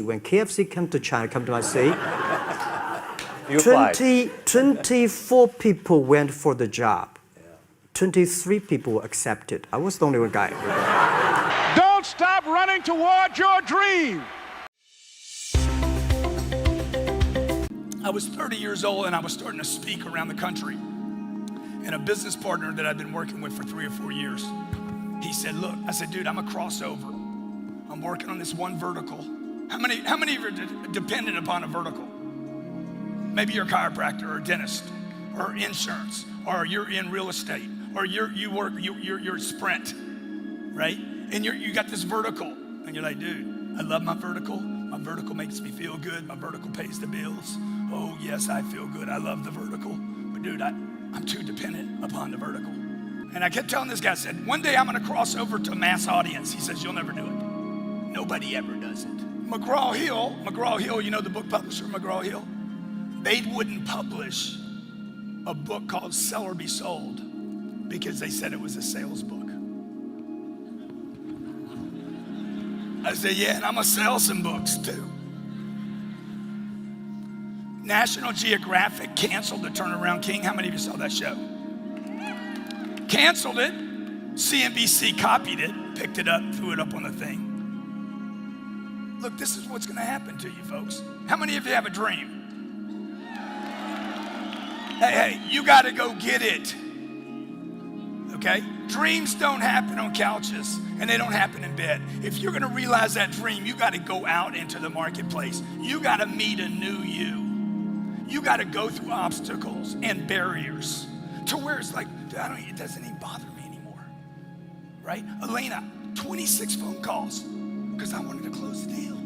When KFC came to China, come to my city, You applied. 24 people went for the job. 23 people were accepted. I was the only one guy. Don't stop running toward your dream. I was 30 years old and I was starting to speak around the country. And a business partner that I'd been working with for 3 or 4 years, he said, look, I said, dude, I'm a crossover. I'm working on this one vertical. How many of you are dependent upon a vertical? Maybe you're a chiropractor or a dentist or insurance, or you're in real estate, or you're Sprint, right? And you got this vertical, and you're like, dude, I love my vertical. My vertical makes me feel good. My vertical pays the bills. Oh, yes, I feel good. I love the vertical. But dude, I'm too dependent upon the vertical. And I kept telling this guy, I said, one day I'm gonna cross over to a mass audience. He says, you'll never do it. Nobody ever does it. McGraw-Hill, you know the book publisher, McGraw-Hill? They wouldn't publish a book called Sell or Be Sold because they said it was a sales book. I said, yeah, and I'm gonna sell some books too. National Geographic canceled the Turnaround King. How many of you saw that show? Canceled it. CNBC copied it, picked it up, threw it up on the thing. Look, this is what's gonna happen to you folks. How many of you have a dream? Hey, you gotta go get it. Okay? Dreams don't happen on couches and they don't happen in bed. If you're gonna realize that dream, you gotta go out into the marketplace. You gotta meet a new you. You gotta go through obstacles and barriers to where it's like, it doesn't even bother me anymore, right? Elena, 26 phone calls because I wanted to close the deal.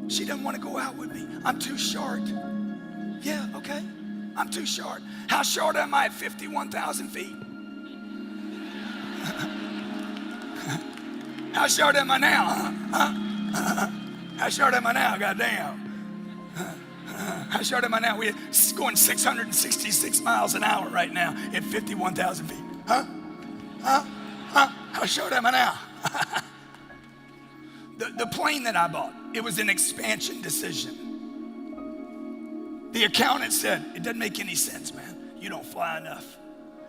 She doesn't want to go out with me. I'm too short. Yeah, okay. I'm too short. How short am I at 51,000 feet? How short am I now? Huh? How short am I now? Goddamn. How short am I now? We're going 666 miles an hour right now at 51,000 feet. Huh? How short am I now? The plane that I bought, it was an expansion decision. The accountant said, it doesn't make any sense, man. You don't fly enough.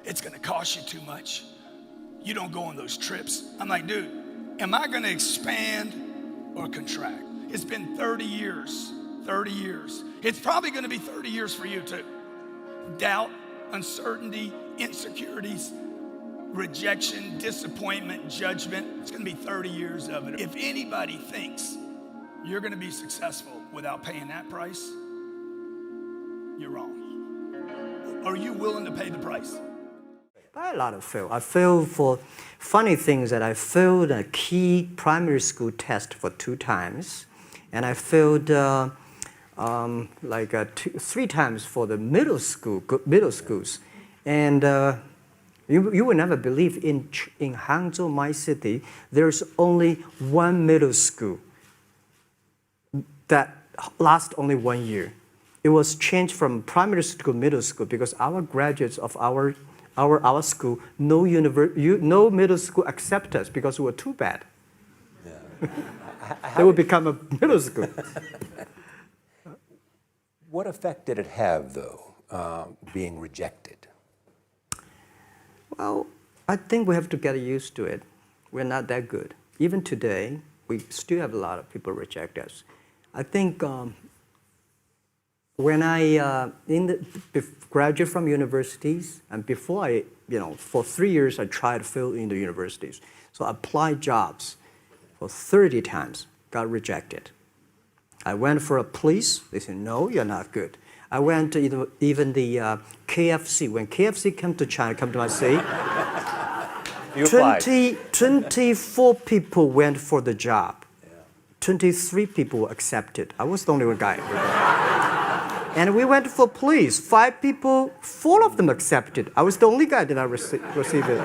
It's gonna cost you too much. You don't go on those trips. I'm like, dude, am I gonna expand or contract? It's been 30 years. 30 years. It's probably gonna be 30 years for you too. Doubt, uncertainty, insecurities, rejection, disappointment, judgment. It's gonna be 30 years of it. If anybody thinks you're gonna be successful without paying that price, you're wrong. Are you willing to pay the price? I had a lot of fail. I failed for funny things that I failed a key primary school test for 2 times. And I failed 3 times for the middle schools. And you will never believe in Hangzhou, my city, there's only one middle school that lasts only 1 year. It was changed from primary school to middle school because our graduates of our school, no middle school accept us because we were too bad. Yeah. They would become a middle school. What effect did it have, though, being rejected? Well, I think we have to get used to it. We're not that good. Even today, we still have a lot of people reject us. I think when I graduated from universities, and before I, for 3 years, I tried to fill in the universities. So I applied jobs for 30 times, got rejected. I went for a police, they said, no, you're not good. I went to even the KFC. When KFC came to China, come to my city, 24 people went for the job. 23 people were accepted. I was the only one guy. And we went for police. 5 people, 4 of them accepted. I was the only guy that I received it.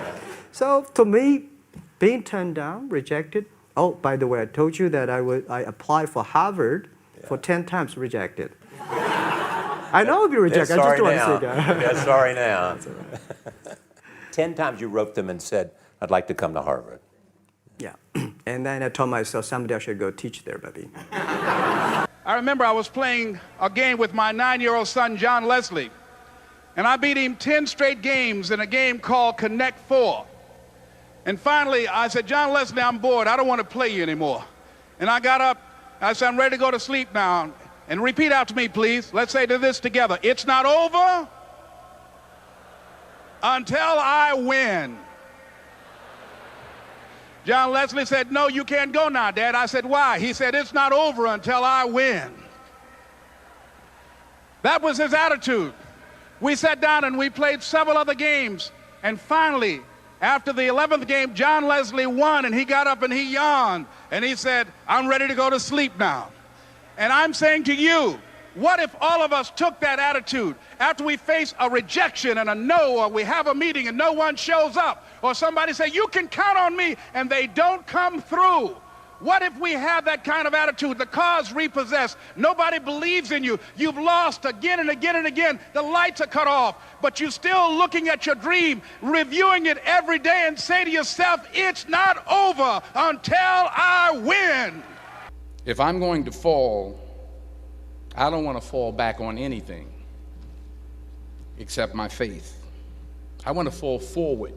So to me, being turned down, rejected. Oh, by the way, I told you that I applied for Harvard for 10 times, rejected. I know I'll be rejected. I just don't want to say that. Yeah, sorry now. 10 times you wrote them and said, I'd like to come to Harvard. Yeah. And then I told myself, someday I should go teach there, baby. I remember I was playing a game with my 9-year-old son, John Leslie, and I beat him 10 straight games in a game called Connect 4. And finally, I said, John Leslie, I'm bored. I don't want to play you anymore. And I got up, I said, I'm ready to go to sleep now. And repeat out to me, please. Let's say this together. It's not over until I win. John Leslie said, no, you can't go now, Dad. I said, why? He said, it's not over until I win. That was his attitude. We sat down and we played several other games. And finally, after the 11th game, John Leslie won, and he got up and he yawned. And he said, I'm ready to go to sleep now. And I'm saying to you, what if all of us took that attitude after we face a rejection and a no, or we have a meeting and no one shows up, or somebody say, you can count on me, and they don't come through? What if we have that kind of attitude? The car's repossessed. Nobody believes in you. You've lost again and again and again. The lights are cut off, but you're still looking at your dream, reviewing it every day, and say to yourself, it's not over until I win. If I'm going to fall, I don't want to fall back on anything except my faith. I want to fall forward.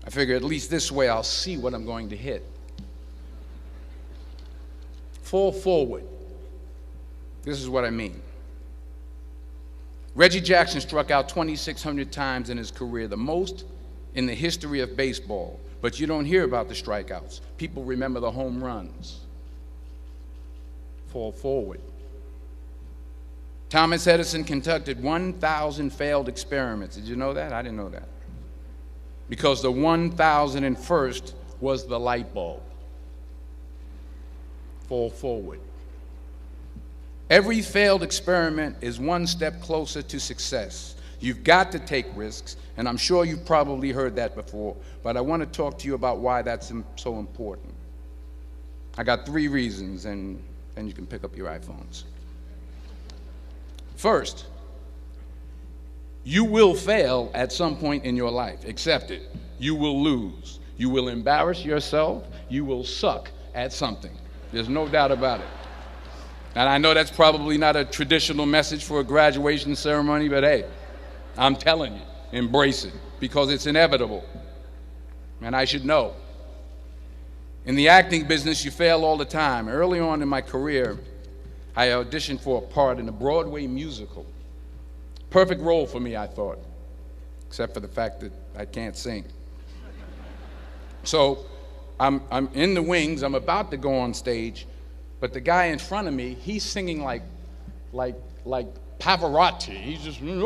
I figure at least this way I'll see what I'm going to hit. Fall forward. This is what I mean. Reggie Jackson struck out 2,600 times in his career, the most in the history of baseball. But you don't hear about the strikeouts. People remember the home runs. Fall forward. Thomas Edison conducted 1,000 failed experiments. Did you know that? I didn't know that. Because the 1,001st was the light bulb. Fall forward. Every failed experiment is one step closer to success. You've got to take risks, and I'm sure you've probably heard that before, but I want to talk to you about why that's so important. I got 3 reasons, and then you can pick up your iPhones. First, you will fail at some point in your life. Accept it. You will lose. You will embarrass yourself. You will suck at something. There's no doubt about it. And I know that's probably not a traditional message for a graduation ceremony, but hey, I'm telling you, embrace it, because it's inevitable. And I should know. In the acting business, you fail all the time. Early on in my career, I auditioned for a part in a Broadway musical. Perfect role for me, I thought, except for the fact that I can't sing. So I'm in the wings, I'm about to go on stage, but the guy in front of me, he's singing like Pavarotti. He's just, and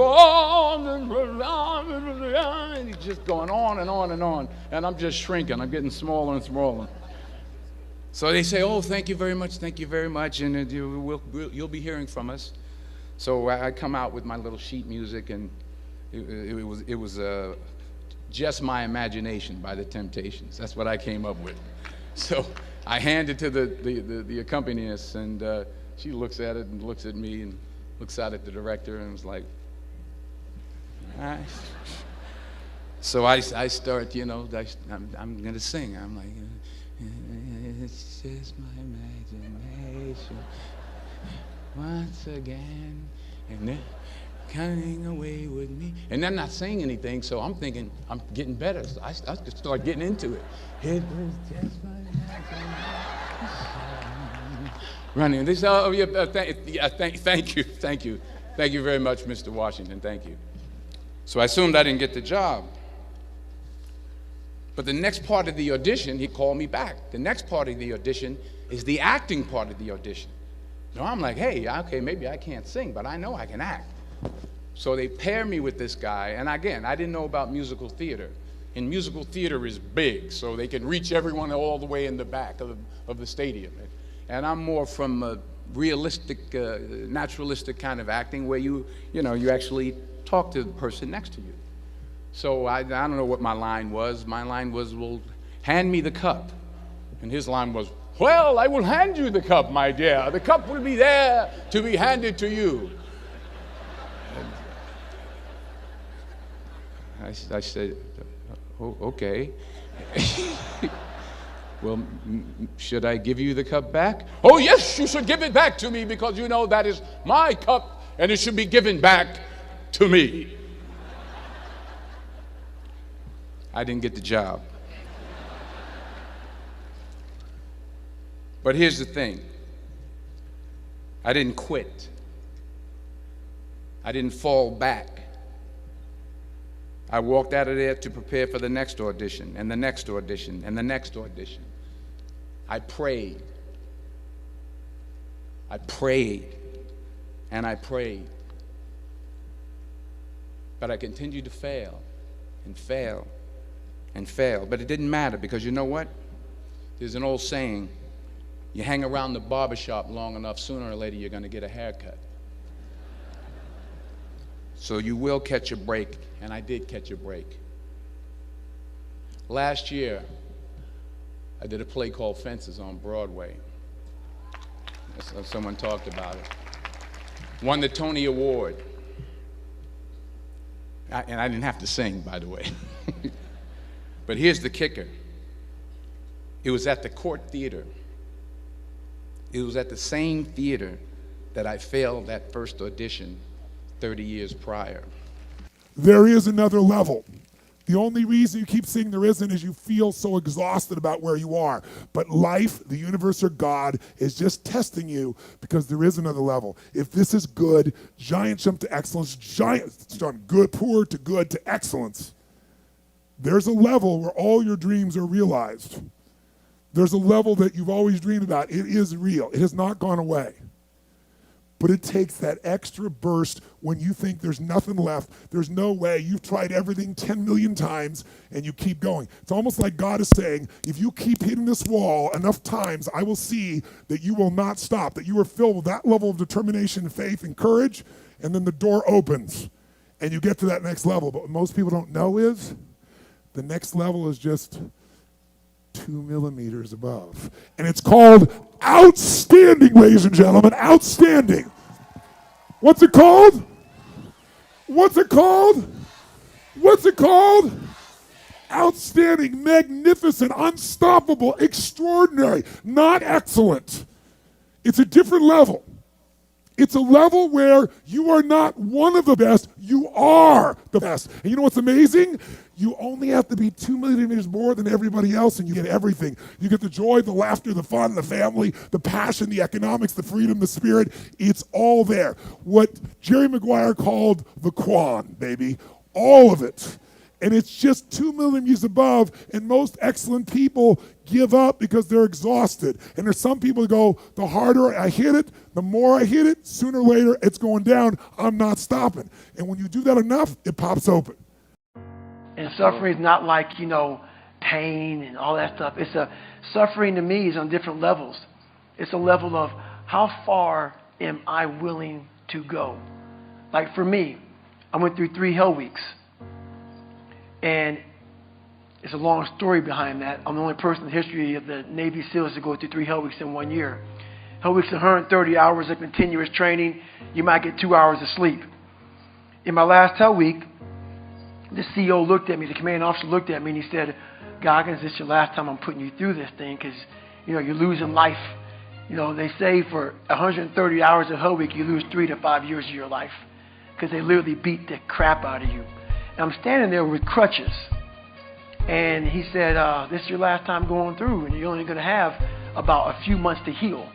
he's just going on and on and on, and I'm just shrinking, I'm getting smaller and smaller. So they say, oh, thank you very much, and you'll be hearing from us. So I come out with my little sheet music, and it was Just My Imagination by the Temptations. That's what I came up with. So I hand it to the accompanist, and she looks at it and looks at me and looks out at the director and was like, all right. So I start, I'm going to sing. I'm like, it's just my imagination once again, and they're coming away with me. And they're not saying anything, so I'm thinking I'm getting better. So I start getting into it. It was just my imagination. Running. They say, oh, yeah, thank you. Thank you very much, Mr. Washington. Thank you. So I assumed I didn't get the job. But the next part of the audition, he called me back. The next part of the audition is the acting part of the audition. So I'm like, hey, okay, maybe I can't sing, but I know I can act. So they pair me with this guy, and again, I didn't know about musical theater. And musical theater is big, so they can reach everyone all the way in the back of the stadium. And I'm more from a realistic, naturalistic kind of acting where you actually talk to the person next to you. So I don't know what my line was. My line was, well, hand me the cup. And his line was, well, I will hand you the cup, my dear. The cup will be there to be handed to you. I said, oh, okay. Well, should I give you the cup back? Oh, yes, you should give it back to me because you know that is my cup and it should be given back to me. I didn't get the job. But here's the thing. I didn't quit. I didn't fall back. I walked out of there to prepare for the next audition, and the next audition, and the next audition. I prayed. I prayed, and I prayed. But I continued to fail, and fail, and fail. But it didn't matter, because you know what? There's an old saying, you hang around the barbershop long enough, sooner or later you're going to get a haircut. So you will catch a break, and I did catch a break. Last year, I did a play called Fences on Broadway. Someone talked about it. Won the Tony Award. And I didn't have to sing, by the way. But here's the kicker. It was at the Court Theater. It was at the same theater that I failed that first audition 30 years prior. There is another level. The only reason you keep saying there isn't is you feel so exhausted about where you are. But life, the universe, or God is just testing you because there is another level. If this is good, giant jump to excellence, giant from good, poor to good to excellence. There's a level where all your dreams are realized. There's a level that you've always dreamed about. It is real. It has not gone away. But it takes that extra burst when you think there's nothing left. There's no way. You've tried everything 10 million times and you keep going. It's almost like God is saying, if you keep hitting this wall enough times, I will see that you will not stop, that you are filled with that level of determination, faith, and courage, and then the door opens and you get to that next level. But what most people don't know is the next level is just 2 millimeters above. And it's called outstanding, ladies and gentlemen, outstanding. What's it called? What's it called? What's it called? Outstanding, magnificent, unstoppable, extraordinary, not excellent. It's a different level. It's a level where you are not one of the best, you are the best. And you know what's amazing? You only have to be 2 millimeters more than everybody else and you get everything. You get the joy, the laughter, the fun, the family, the passion, the economics, the freedom, the spirit. It's all there. What Jerry Maguire called the Quan, baby. All of it. And it's just 2 millimeters above, and most excellent people give up because they're exhausted. And there's some people who go, the harder I hit it, the more I hit it, sooner or later it's going down, I'm not stopping. And when you do that enough, it pops open. And suffering is not like, pain and all that stuff. Suffering to me is on different levels. It's a level of how far am I willing to go? Like for me, I went through 3 hell weeks. And it's a long story behind that. I'm the only person in the history of the Navy SEALs to go through 3 hell weeks in 1 year. Hell weeks are 130 hours of continuous training. You might get 2 hours of sleep. In my last hell week, the CEO looked at me, the commanding officer looked at me, and he said, Goggins, this is your last time I'm putting you through this thing because, you're losing life. They say for 130 hours of hell week, you lose 3 to 5 years of your life because they literally beat the crap out of you. I'm standing there with crutches, and he said, this is your last time going through, and you're only going to have about a few months to heal.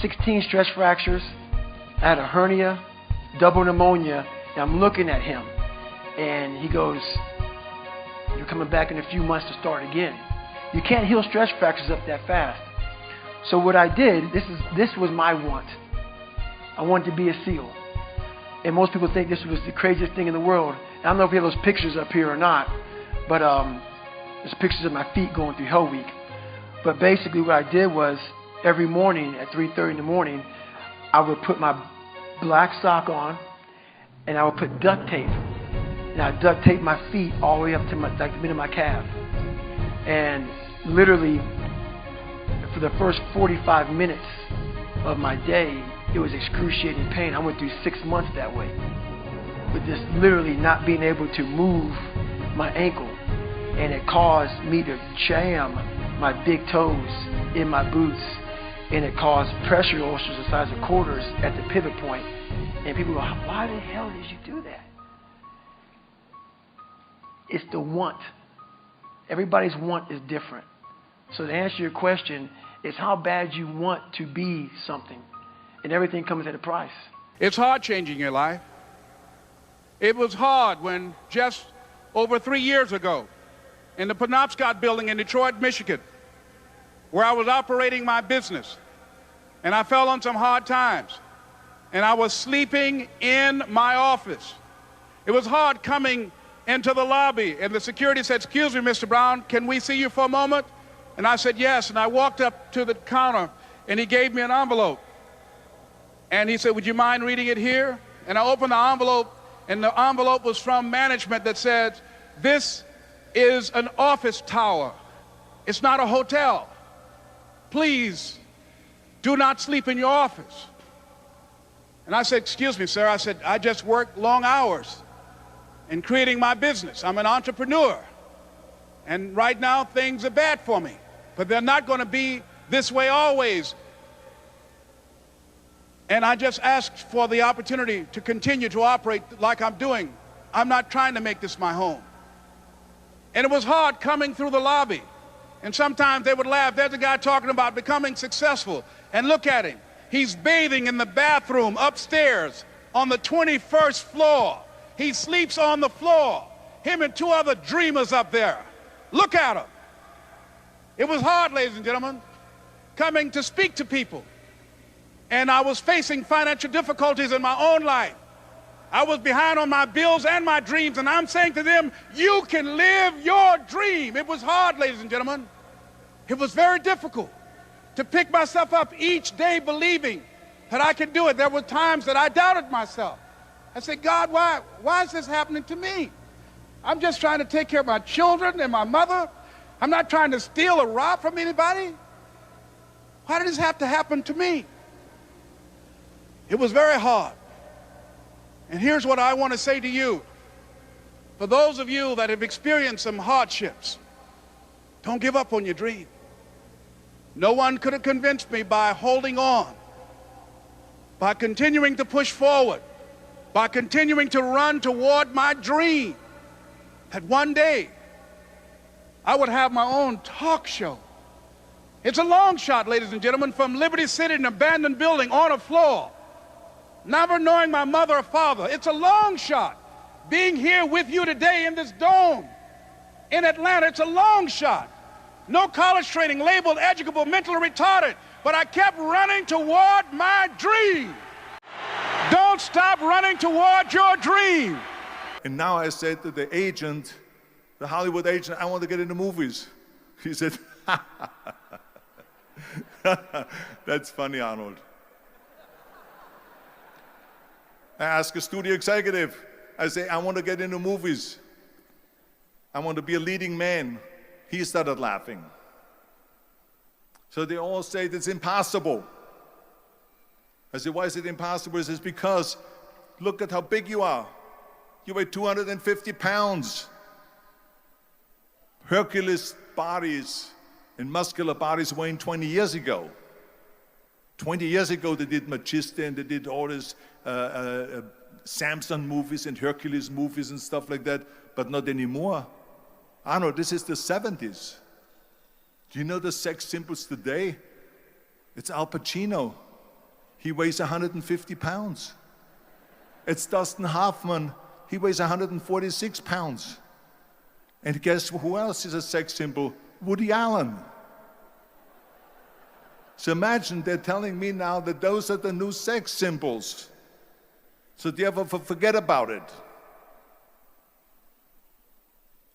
16 stress fractures, I had a hernia, double pneumonia, and I'm looking at him, and he goes, you're coming back in a few months to start again. You can't heal stress fractures up that fast. So what I did, this was my want. I wanted to be a SEAL. And most people think this was the craziest thing in the world. I don't know if we have those pictures up here or not, but there's pictures of my feet going through Hell Week. But basically what I did was every morning at 3:30 in the morning, I would put my black sock on and I would put duct tape. And I duct tape my feet all the way up to the middle of my calf. And literally for the first 45 minutes of my day, it was excruciating pain. I went through 6 months that way. With just literally not being able to move my ankle. and it caused me to jam my big toes in my boots, and it caused pressure ulcers the size of quarters at the pivot point. And people go, why the hell did you do that? It's the want. Everybody's want is different. So to answer your question, it's how bad you want to be something. And everything comes at a price. It's hard changing your life. It was hard when just over 3 years ago, in the Penobscot building in Detroit, Michigan, where I was operating my business, and I fell on some hard times, and I was sleeping in my office. It was hard coming into the lobby, and the security said, "Excuse me, Mr. Brown, can we see you for a moment?" And I said, "Yes," and I walked up to the counter, and he gave me an envelope. And he said, "Would you mind reading it here?" And I opened the envelope, and the envelope was from management that said, "This is an office tower. It's not a hotel. Please do not sleep in your office." And I said, "Excuse me, sir." I said, "I just work long hours in creating my business. I'm an entrepreneur. And right now, things are bad for me. But they're not going to be this way always. And I just asked for the opportunity to continue to operate like I'm doing. I'm not trying to make this my home." And it was hard coming through the lobby. And sometimes they would laugh. There's a guy talking about becoming successful. And look at him. He's bathing in the bathroom upstairs on the 21st floor. He sleeps on the floor. Him and 2 other dreamers up there. Look at him. It was hard, ladies and gentlemen, coming to speak to people. And I was facing financial difficulties in my own life. I was behind on my bills and my dreams, and I'm saying to them, you can live your dream. It was hard, ladies and gentlemen. It was very difficult to pick myself up each day believing that I could do it. There were times that I doubted myself. I said, "God, why is this happening to me? I'm just trying to take care of my children and my mother. I'm not trying to steal or rob from anybody. Why did this have to happen to me?" It was very hard. And here's what I want to say to you. For those of you that have experienced some hardships, don't give up on your dream. No one could have convinced me by holding on, by continuing to push forward, by continuing to run toward my dream, that one day I would have my own talk show. It's a long shot, ladies and gentlemen, from Liberty City, an abandoned building on a floor, never knowing my mother or father. It's a long shot. Being here with you today in this dome in Atlanta, it's a long shot. No college training, labeled educable, mentally retarded, but I kept running toward my dream. Don't stop running toward your dream. And now I said to the agent, the Hollywood agent, "I want to get into movies." He said, "That's funny, Arnold." I asked a studio executive, I say, "I want to get into movies. I want to be a leading man." He started laughing. So they all say it's impossible. I said, "Why is it impossible?" He says, "Because look at how big you are. You weigh 250 pounds. Hercules bodies and muscular bodies weighing 20 years ago. 20 years ago, they did Magista and they did all these Samson movies and Hercules movies and stuff like that, but not anymore. Arnold, this is the 70s. Do you know the sex symbols today? It's Al Pacino. He weighs 150 pounds. It's Dustin Hoffman. He weighs 146 pounds. And guess who else is a sex symbol? Woody Allen. So imagine they're telling me now that those are the new sex symbols. So do you ever forget about it?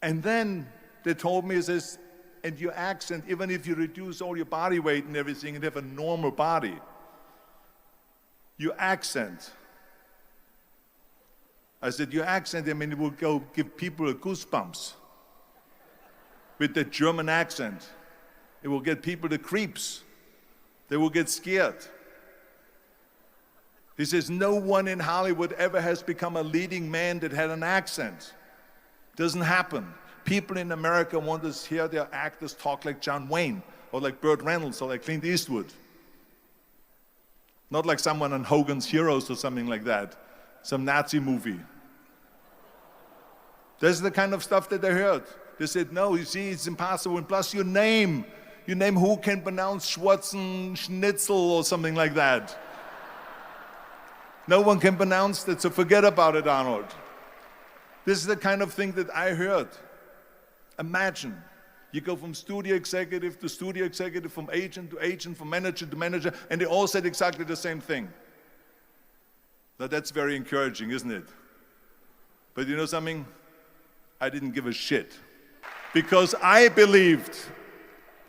And then they told me, says, and your accent, even if you reduce all your body weight and everything and have a normal body, your accent. I said, your accent, I mean, it will go give people goosebumps. With the German accent, it will get people the creeps. They will get scared. He says, no one in Hollywood ever has become a leading man that had an accent. Doesn't happen. people in America want to hear their actors talk like John Wayne, or like Burt Reynolds, or like Clint Eastwood. Not like someone on Hogan's Heroes or something like that, some Nazi movie. This is the kind of stuff that I heard. They said, no, you see, it's impossible. And plus your name who can pronounce Schnitzel or something like that. No one can pronounce that, so forget about it, Arnold. This is the kind of thing that I heard. Imagine, you go from studio executive to studio executive, from agent to agent, from manager to manager, and they all said exactly the same thing. Now that's very encouraging, isn't it? But you know something? I didn't give a shit. Because I believed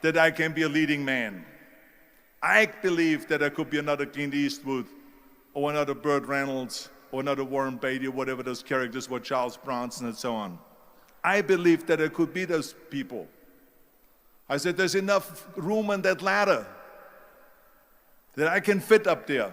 that I can be a leading man. I believed that I could be another Clint Eastwood, or another Burt Reynolds, or another Warren Beatty, or whatever those characters were, Charles Bronson and so on. I believed that I could be those people. I said, there's enough room on that ladder that I can fit up there.